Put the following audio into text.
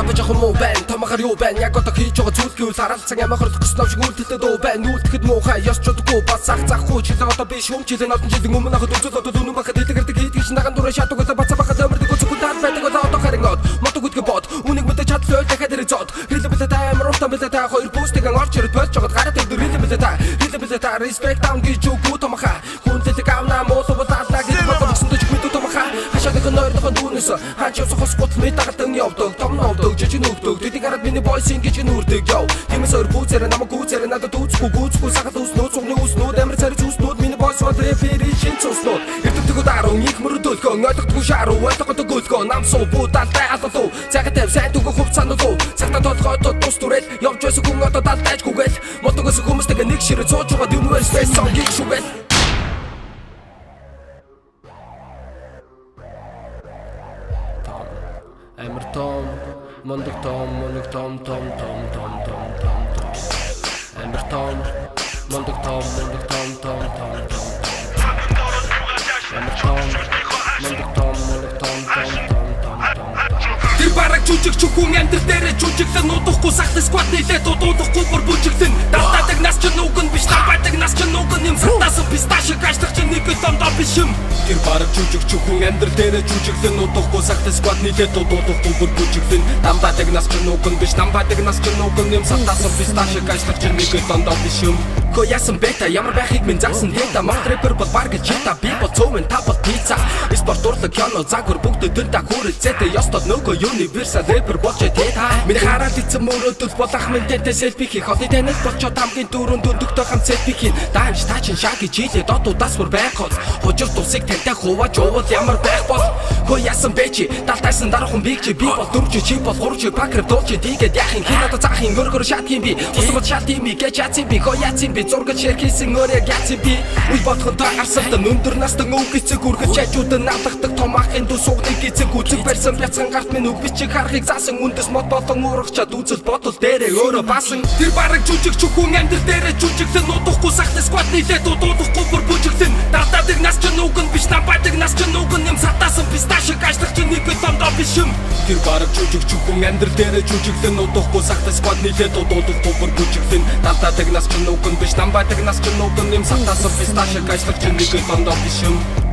Авч явах муу байна, томахар юу байна? Яг одоо хийж байгаа зүйл гэвэл харалцсан ямар хөрөх гэсэн шиг үлдэлтэй дөө байна. Үлдэхэд муухай ёс чодгүй бас захгүй чилээ одоо би шүүм чилээ олон жилийн өмнө хахад үзэл одоо дүнэн бахад дэлгэрдэг хийдэг шин наган дураа шатдаг одоо бацаа бахад өмөрдөг үзэхгүй таад байдаг одоо харингод мотог үдгэ бод үнийг мэдээ чадлаа дахиад ирэх зод хэлээ бэлээ та амар уртан бэлээ та хоёр постыг орж ирээд болж жагаад гараад ирдэг хэлээ бэлээ та respect down гэж үгүй томахаа хүнлэлэг авна моосоо таалаа гэж бодсон дэч мэдүү томахаа хашаадаг нойрдох дүүнээс хаач усах гутал мэд дагтан явдаг том новдог жижиг нүгдэг тэдийг хараад миний бойс ингэж нүрдэг яв тиймээс өөр бүцээр намайг гүцээр надад үүсгүй сахад уснууд цугны уснууд амар царж уснууд миний бойс бол рэпери шинцуснууд эрдэмтгүүд аруу их мөрөдөлгөө ойлгохгүй шаруу ойлгодог гөлгөө намсуу будалтай алуу цагтай сайн дүгөө хувцаануу цагтаа толгойд тус түрэл явж байсан хүн одоо далтайчгүйгээл мотогоос хүмүүстэйг нэг ширээ цууж байгаа universe song гих шүгэл Амар том мондог том Амар том мондог том Амар том мондог том Тэр бараг жүжиг чүхэн амьдрал дээрээ жүжиглэн нуудахгүй сахтай сквад нийлээ дуудахгүй бүр бүжиглэн давтаадаг нас ч нүг нь биш даваадаг нас ч нүг нь юм сатасан писташиг ажлах чинь нэг ломдоо биш юм Тэр бараг жүжиг чүхэн амьдрал дээрээ жүжиглэн нуудахгүй сахтай сквад нийлээ дуудахгүй бүр бүжиглэн давтаадаг нас ч нүг нь биш даваадаг нас ч нүг нь юм сатасан писташиг ажлах чинь нэг ломдоо биш юм Яасан бета ямар байхыг минь заасан дэта Мод рэпер бол баг чита би бол цөмэн та бол пицца Спорт урлаг кино загвар бүгд дөр та хүрэлцээтэй ёстол нөгөө universal рэпер болж тэта Миний хараад эцэн мөрөдөл бол ах минь тэнтэй селфи хийх Хотын танил болчоод хамгийн дөрөнд өндөгтэй хамт селфи хийн Даанч таачин шаг гэж жилээ додудаас бүр байх хол Хожир тусыг тантай хувааж уул ямар байх бол Яасан бэчи далтайсан дараахан биг чи би бол дөрвч чи бол гурвч пакер дуулч тийгээд яахын хин одоо заахын өргөр шатгийн би Усгол шалтын би гэж яцын би яцын би зургаж ширхийсэн өөрөө яцын би Үл бодхонтой арсалдан өндөр настан өвгөцөг үргэж чажууд наалгахдаг том ахын дүү сугныг гизэг үзэг барьсан бяцхан гарт минь үг бичиг харахыг заасан үндэс мод болон урагчаад үзэл бодол дээрээ өөрөө баасан Тэр бараг жүжиг чүхэн амьдрал дээрээ жүжиглэн нуудахгүй сахтай сквад нийлээ дуудахгүй бүр бүжиглэн давтаадаг нас ч нүг нь биш даваадаг нас ч нүг нь юм сатасан писташиг ажлах чинь нэг ломдоо биш юм Тэр бараг жүжиг чүхэн амьдрал дээрээ жүжиглэн нуудахгүй сахтай сквад нийлээ дуудахгүй бүр бүжиглэн давтаадаг нас ч нүг нь биш даваадаг нас ч нүг нь юм сатасан писташиг ажлах чинь нэг ломдоо биш юм